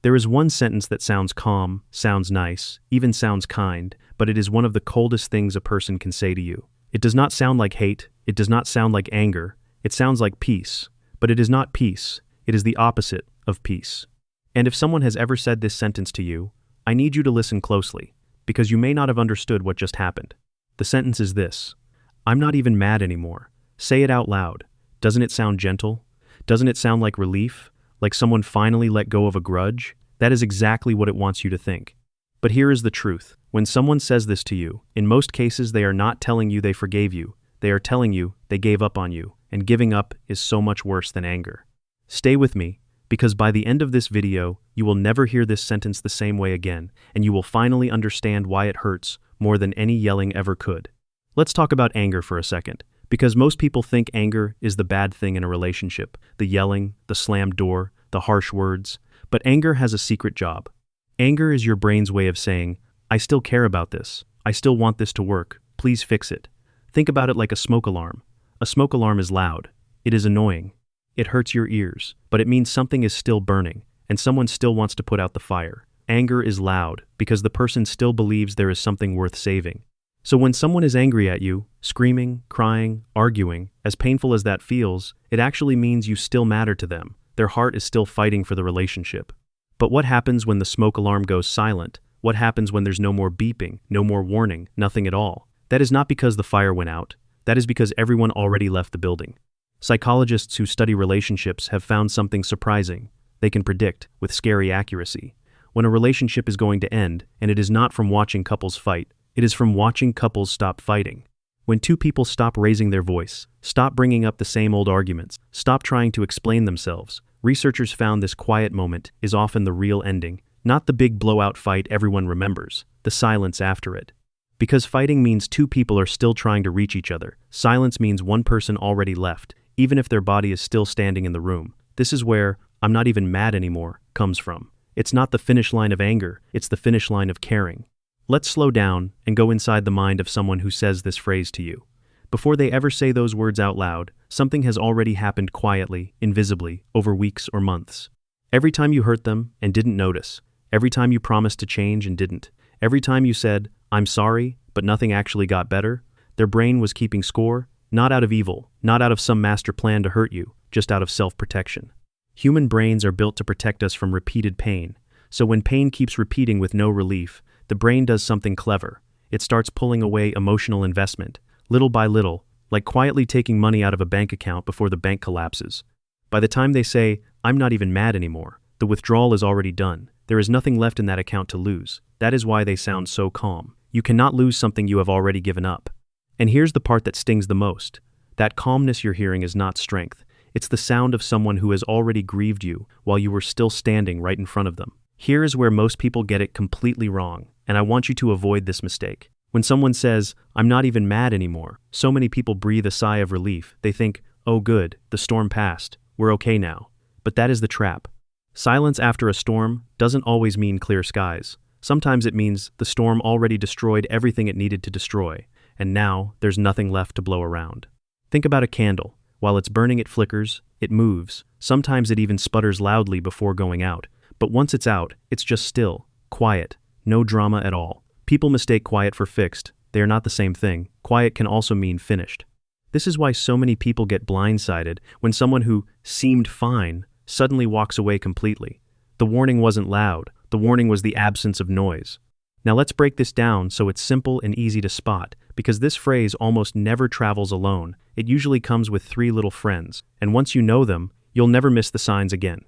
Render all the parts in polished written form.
There is one sentence that sounds calm, sounds nice, even sounds kind, but it is one of the coldest things a person can say to you. It does not sound like hate, it does not sound like anger, it sounds like peace. But it is not peace, it is the opposite of peace. And if someone has ever said this sentence to you, I need you to listen closely, because you may not have understood what just happened. The sentence is this: I'm not even mad anymore. Say it out loud. Doesn't it sound gentle? Doesn't it sound like relief? Like someone finally let go of a grudge? That is exactly what it wants you to think. But here is the truth. When someone says this to you, in most cases they are not telling you they forgave you. They are telling you they gave up on you, and giving up is so much worse than anger. Stay with me, because by the end of this video, you will never hear this sentence the same way again, and you will finally understand why it hurts more than any yelling ever could. Let's talk about anger for a second, because most people think anger is the bad thing in a relationship, the yelling, the slammed door, the harsh words. But anger has a secret job. Anger is your brain's way of saying, I still care about this. I still want this to work. Please fix it. Think about it like a smoke alarm. A smoke alarm is loud. It is annoying. It hurts your ears, but it means something is still burning, and someone still wants to put out the fire. Anger is loud because the person still believes there is something worth saving. So when someone is angry at you, screaming, crying, arguing, as painful as that feels, it actually means you still matter to them. Their heart is still fighting for the relationship. But what happens when the smoke alarm goes silent? What happens when there's no more beeping, no more warning, nothing at all? That is not because the fire went out. That is because everyone already left the building. Psychologists who study relationships have found something surprising. They can predict, with scary accuracy, when a relationship is going to end, and it is not from watching couples fight. It is from watching couples stop fighting. When two people stop raising their voice, stop bringing up the same old arguments, stop trying to explain themselves, researchers found this quiet moment is often the real ending, not the big blowout fight everyone remembers, the silence after it. Because fighting means two people are still trying to reach each other, silence means one person already left, even if their body is still standing in the room. This is where I'm not even mad anymore comes from. It's not the finish line of anger, it's the finish line of caring. Let's slow down and go inside the mind of someone who says this phrase to you. Before they ever say those words out loud, something has already happened quietly, invisibly, over weeks or months. Every time you hurt them and didn't notice, every time you promised to change and didn't, every time you said, I'm sorry, but nothing actually got better, their brain was keeping score, not out of evil, not out of some master plan to hurt you, just out of self-protection. Human brains are built to protect us from repeated pain, so when pain keeps repeating with no relief, the brain does something clever. It starts pulling away emotional investment, little by little, like quietly taking money out of a bank account before the bank collapses. By the time they say, I'm not even mad anymore, the withdrawal is already done. There is nothing left in that account to lose. That is why they sound so calm. You cannot lose something you have already given up. And here's the part that stings the most. That calmness you're hearing is not strength. It's the sound of someone who has already grieved you while you were still standing right in front of them. Here is where most people get it completely wrong, and I want you to avoid this mistake. When someone says, I'm not even mad anymore, so many people breathe a sigh of relief. They think, oh good, the storm passed, we're okay now. But that is the trap. Silence after a storm doesn't always mean clear skies. Sometimes it means the storm already destroyed everything it needed to destroy, and now there's nothing left to blow around. Think about a candle. While it's burning, it flickers, it moves. Sometimes it even sputters loudly before going out. But once it's out, it's just still, quiet, no drama at all. People mistake quiet for fixed. They are not the same thing. Quiet can also mean finished. This is why so many people get blindsided when someone who seemed fine suddenly walks away completely. The warning wasn't loud. The warning was the absence of noise. Now let's break this down so it's simple and easy to spot, because this phrase almost never travels alone. It usually comes with 3 little friends, and once you know them, you'll never miss the signs again.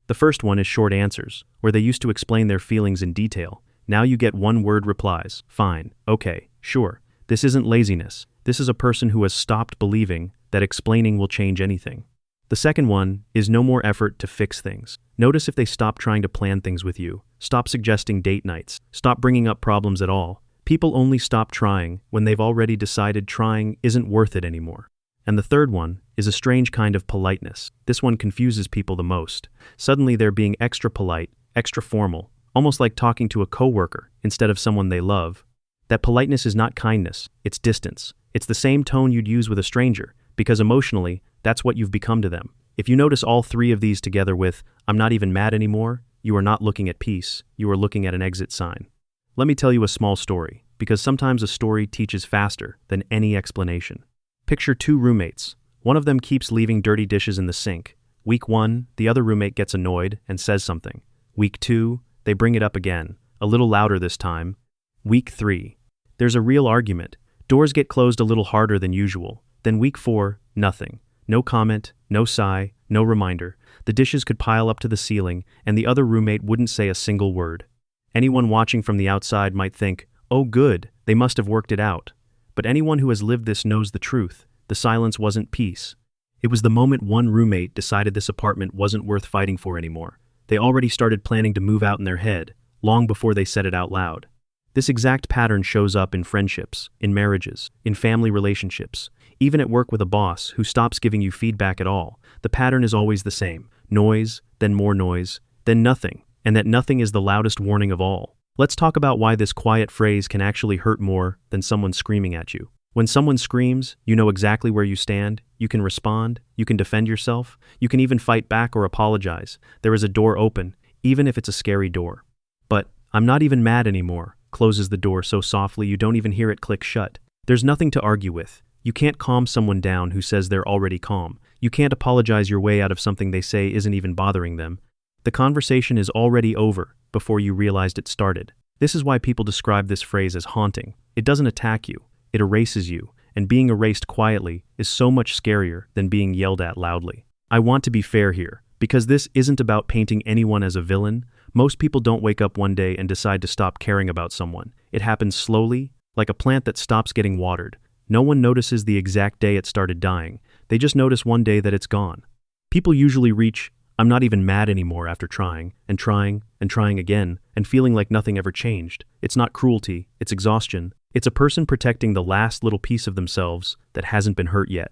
The first one is short answers, where they used to explain their feelings in detail. Now you get one-word replies. Fine, okay, sure. This isn't laziness. This is a person who has stopped believing that explaining will change anything. The second one is no more effort to fix things. Notice if they stop trying to plan things with you, stop suggesting date nights, stop bringing up problems at all. People only stop trying when they've already decided trying isn't worth it anymore. And the third one is a strange kind of politeness. This one confuses people the most. Suddenly they're being extra polite, extra formal, almost like talking to a coworker instead of someone they love. That politeness is not kindness, it's distance. It's the same tone you'd use with a stranger, because emotionally, that's what you've become to them. If you notice all 3 of these together with, I'm not even mad anymore, you are not looking at peace, you are looking at an exit sign. Let me tell you a small story, because sometimes a story teaches faster than any explanation. Picture two roommates. One of them keeps leaving dirty dishes in the sink. Week 1, the other roommate gets annoyed and says something. Week 2, they bring it up again, a little louder this time. Week 3, there's a real argument. Doors get closed a little harder than usual. Then week 4, nothing. No comment, no sigh, no reminder. The dishes could pile up to the ceiling, and the other roommate wouldn't say a single word. Anyone watching from the outside might think, oh good, they must have worked it out. But anyone who has lived this knows the truth. The silence wasn't peace. It was the moment one roommate decided this apartment wasn't worth fighting for anymore. They already started planning to move out in their head, long before they said it out loud. This exact pattern shows up in friendships, in marriages, in family relationships, even at work with a boss who stops giving you feedback at all. The pattern is always the same. Noise, then more noise, then nothing, and that nothing is the loudest warning of all. Let's talk about why this quiet phrase can actually hurt more than someone screaming at you. When someone screams, you know exactly where you stand, you can respond, you can defend yourself, you can even fight back or apologize. There is a door open, even if it's a scary door. But, I'm not even mad anymore, closes the door so softly you don't even hear it click shut. There's nothing to argue with. You can't calm someone down who says they're already calm. You can't apologize your way out of something they say isn't even bothering them. The conversation is already over before you realized it started. This is why people describe this phrase as haunting. It doesn't attack you. It erases you, and being erased quietly is so much scarier than being yelled at loudly. I want to be fair here, because this isn't about painting anyone as a villain. Most people don't wake up one day and decide to stop caring about someone. It happens slowly, like a plant that stops getting watered. No one notices the exact day it started dying. They just notice one day that it's gone. People usually reach, I'm not even mad anymore after trying, and trying, and trying again, and feeling like nothing ever changed. It's not cruelty, it's exhaustion. It's a person protecting the last little piece of themselves that hasn't been hurt yet.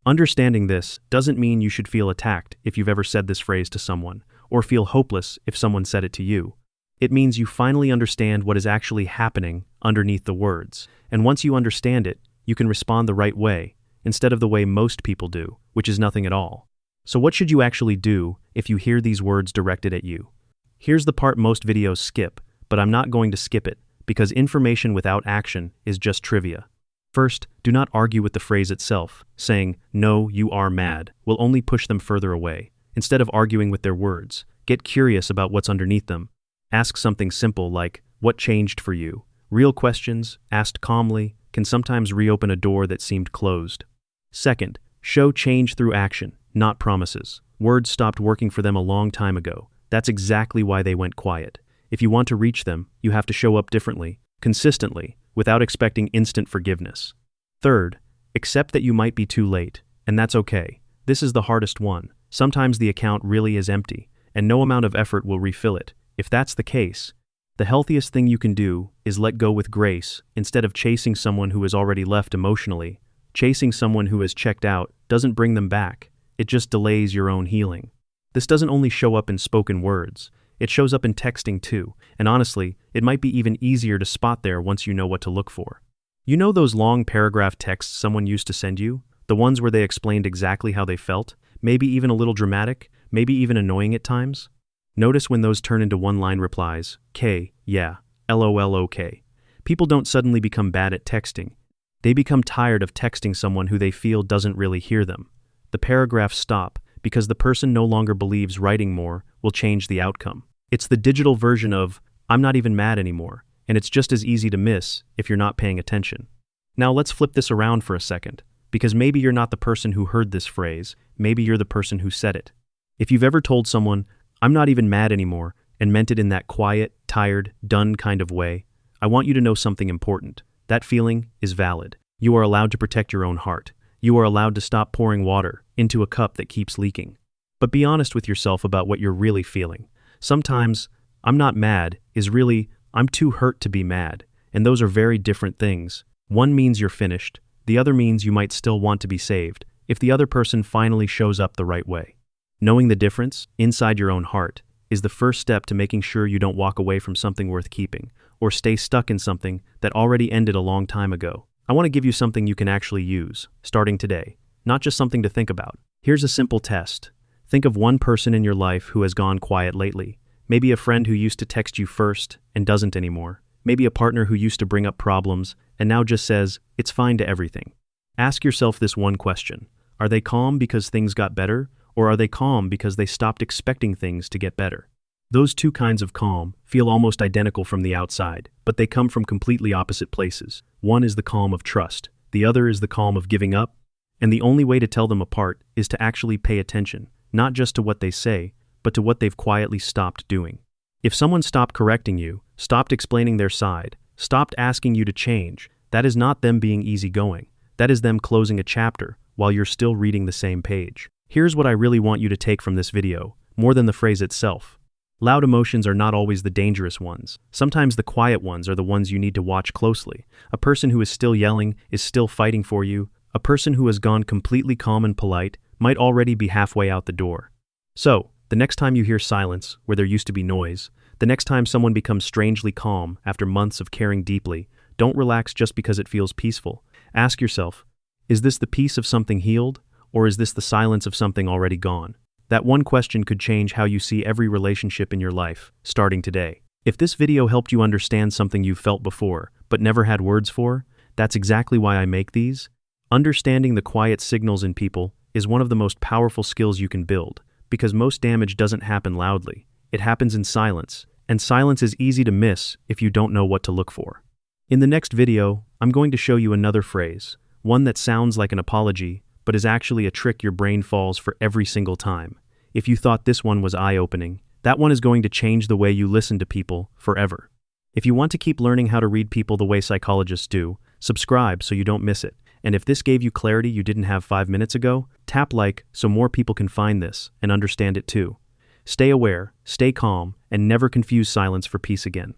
Understanding this doesn't mean you should feel attacked if you've ever said this phrase to someone, or feel hopeless if someone said it to you. It means you finally understand what is actually happening underneath the words, and once you understand it, you can respond the right way, instead of the way most people do, which is nothing at all. So what should you actually do if you hear these words directed at you? Here's the part most videos skip, but I'm not going to skip it, because information without action is just trivia. First, do not argue with the phrase itself. Saying, no, you are mad, will only push them further away. Instead of arguing with their words, get curious about what's underneath them. Ask something simple like, what changed for you? Real questions, asked calmly, can sometimes reopen a door that seemed closed. Second, show change through action, not promises. Words stopped working for them a long time ago. That's exactly why they went quiet. If you want to reach them, you have to show up differently, consistently, without expecting instant forgiveness. Third, accept that you might be too late, and that's okay. This is the hardest one. Sometimes the account really is empty, and no amount of effort will refill it. If that's the case, the healthiest thing you can do is let go with grace instead of chasing someone who has already left emotionally. Chasing someone who has checked out doesn't bring them back. It just delays your own healing. This doesn't only show up in spoken words. It shows up in texting too, and honestly, it might be even easier to spot there once you know what to look for. You know those long paragraph texts someone used to send you? The ones where they explained exactly how they felt? Maybe even a little dramatic? Maybe even annoying at times? Notice when those turn into one-line replies. K, yeah, LOL okay. People don't suddenly become bad at texting. They become tired of texting someone who they feel doesn't really hear them. The paragraphs stop because the person no longer believes writing more will change the outcome. It's the digital version of, I'm not even mad anymore, and it's just as easy to miss if you're not paying attention. Now let's flip this around for a second, because maybe you're not the person who heard this phrase, maybe you're the person who said it. If you've ever told someone, I'm not even mad anymore, and meant it in that quiet, tired, done kind of way, I want you to know something important. That feeling is valid. You are allowed to protect your own heart. You are allowed to stop pouring water into a cup that keeps leaking. But be honest with yourself about what you're really feeling. Sometimes, I'm not mad is really, I'm too hurt to be mad, and those are very different things. One means you're finished, the other means you might still want to be saved, if the other person finally shows up the right way. Knowing the difference, inside your own heart, is the first step to making sure you don't walk away from something worth keeping, or stay stuck in something that already ended a long time ago. I want to give you something you can actually use, starting today, not just something to think about. Here's a simple test. Think of one person in your life who has gone quiet lately. Maybe a friend who used to text you first and doesn't anymore. Maybe a partner who used to bring up problems and now just says, it's fine to everything. Ask yourself this one question. Are they calm because things got better, or are they calm because they stopped expecting things to get better? Those two kinds of calm feel almost identical from the outside, but they come from completely opposite places. One is the calm of trust. The other is the calm of giving up. And the only way to tell them apart is to actually pay attention, not just to what they say, but to what they've quietly stopped doing. If someone stopped correcting you, stopped explaining their side, stopped asking you to change, that is not them being easygoing. That is them closing a chapter while you're still reading the same page. Here's what I really want you to take from this video, more than the phrase itself. Loud emotions are not always the dangerous ones. Sometimes the quiet ones are the ones you need to watch closely. A person who is still yelling is still fighting for you. A person who has gone completely calm and polite might already be halfway out the door. So, the next time you hear silence where there used to be noise, the next time someone becomes strangely calm after months of caring deeply, don't relax just because it feels peaceful. Ask yourself, is this the peace of something healed, or is this the silence of something already gone? That one question could change how you see every relationship in your life, starting today. If this video helped you understand something you've felt before, but never had words for, that's exactly why I make these. Understanding the quiet signals in people is one of the most powerful skills you can build, because most damage doesn't happen loudly. It happens in silence, and silence is easy to miss if you don't know what to look for. In the next video, I'm going to show you another phrase, one that sounds like an apology, but is actually a trick your brain falls for every single time. If you thought this one was eye-opening, that one is going to change the way you listen to people forever. If you want to keep learning how to read people the way psychologists do, subscribe so you don't miss it. And if this gave you clarity you didn't have 5 minutes ago, tap like so more people can find this and understand it too. Stay aware, stay calm, and never confuse silence for peace again.